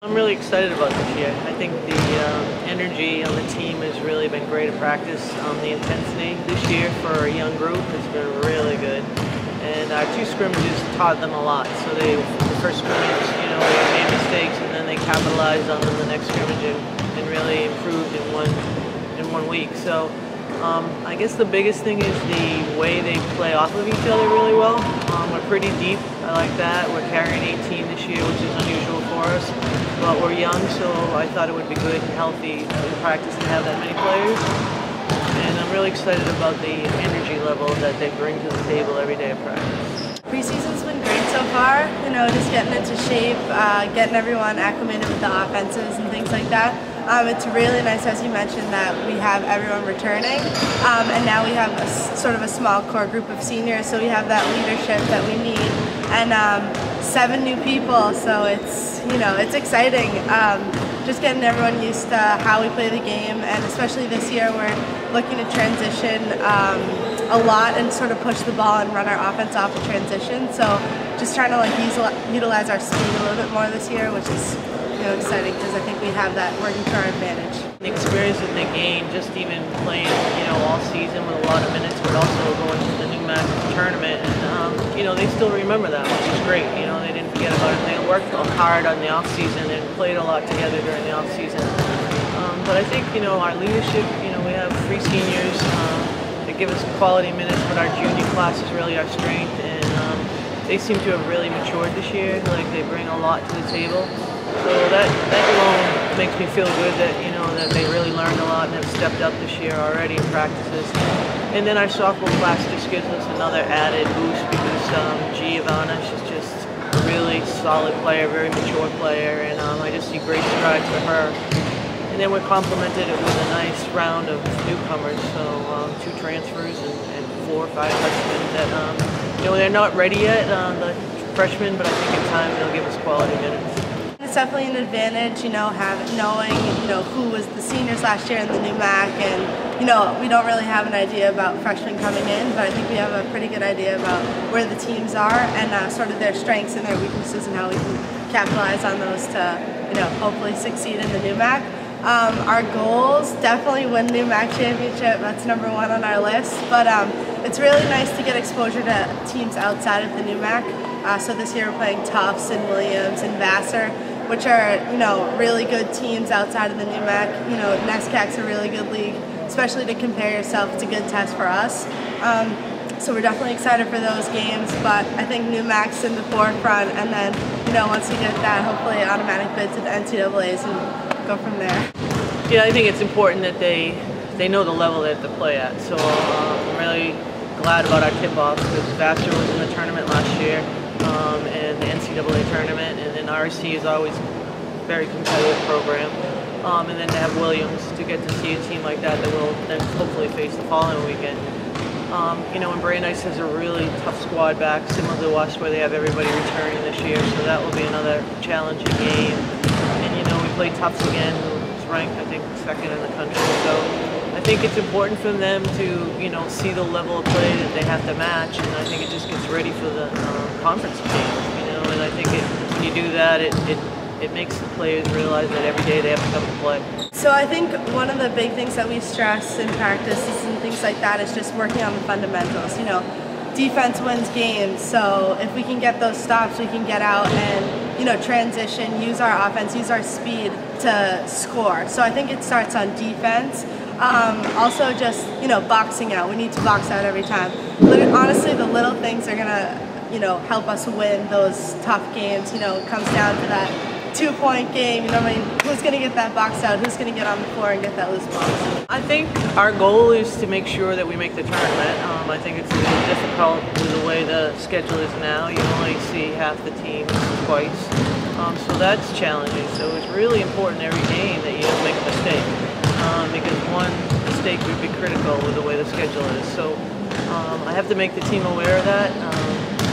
I'm really excited about this year. I think the energy on the team has really been great at practice. The intensity this year for a young group has been really good. And our two scrimmages taught them a lot. So the first scrimmage, they made mistakes and then they capitalized on them the next scrimmage and really improved in one week. So I guess the biggest thing is the way they play off of each other really well. We're pretty deep. I like that. We're carrying 18 this year, which is unusual for us. But we're young, so I thought it would be good and healthy in practice to have that many players. And I'm really excited about the energy level that they bring to the table every day of practice. Preseason's been great so far, just getting into shape, getting everyone acclimated with the offenses and things like that. It's really nice, as you mentioned, that we have everyone returning, and now we have sort of a small core group of seniors, so we have that leadership that we need, and 7 new people, so it's exciting. Just getting everyone used to how we play the game, and especially this year we're looking to transition a lot and sort of push the ball and run our offense off of transition. So just trying to utilize our speed a little bit more this year, which is exciting because I think we have that working to our advantage. The experience that they gained, just even playing all season with a lot of minutes, but also going to the new match tournament, and they still remember that, which is great. They didn't forget about it. They worked hard on the off season and played a lot together during the off season. But I think our leadership. We have 3 seniors that give us quality minutes, but our junior class is really our strength, and they seem to have really matured this year. They bring a lot to the table. So that alone makes me feel good that that they really learned a lot and have stepped up this year already in practices. And then our sophomore class just gives us another added boost because Giovanna, she's just a really solid player, very mature player, and I just see great strides for her. And then we're complemented with a nice round of newcomers, so 2 transfers and 4 or 5 freshmen that they're not ready yet, the freshmen, but I think in time they'll give us quality minutes. It's definitely an advantage, knowing, who was the seniors last year in the new MAC, and, we don't really have an idea about freshmen coming in, but I think we have a pretty good idea about where the teams are and sort of their strengths and their weaknesses and how we can capitalize on those to, hopefully succeed in the new MAC. Our goals, definitely win the new MAC championship. That's #1 on our list, but it's really nice to get exposure to teams outside of the new MAC. So this year we're playing Tufts and Williams and Vassar, which are, really good teams outside of the new MAC. NESCAC's a really good league, especially to compare yourself. It's a good test for us. So we're definitely excited for those games, but I think new MAC's in the forefront, and then, once we get that, hopefully automatic bid to the NCAAs and go from there. Yeah, I think it's important that they know the level they have to play at. So I'm really glad about our tip-offs because Babson was in the tournament last year, and the NCAA tournament, and then RSC is always a very competitive program. And then to have Williams, to get to see a team like that we'll then hopefully face the following weekend. And Brandeis has a really tough squad back, similar to us, where they have everybody returning this year, so that will be another challenging game. And we play Tufts again, who's ranked, I think, 2nd in the country. So I think it's important for them to, see the level of play that they have to match, and I think it just gets ready for the conference games, and I think when you do that, it makes the players realize that every day they have to come and play. So I think one of the big things that we stress in practices and things like that is just working on the fundamentals. Defense wins games, so if we can get those stops, we can get out and, transition, use our offense, use our speed to score. So I think it starts on defense. Also just, boxing out. We need to box out every time. Honestly, the little things are gonna, help us win those tough games. It comes down to that 2-point game, who's going to get that box out, who's going to get on the floor and get that loose ball. I think our goal is to make sure that we make the tournament. I think it's a little difficult with the way the schedule is now. You only see half the teams twice, so that's challenging. So it's really important every game that you don't make a mistake, because one mistake would be critical with the way the schedule is. So I have to make the team aware of that.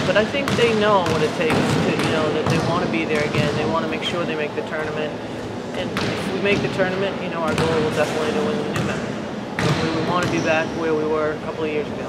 But I think they know what it takes to, that they want to be there again. They want to make sure they make the tournament. And if we make the tournament, our goal will definitely to win the new match. We want to be back where we were a couple of years ago.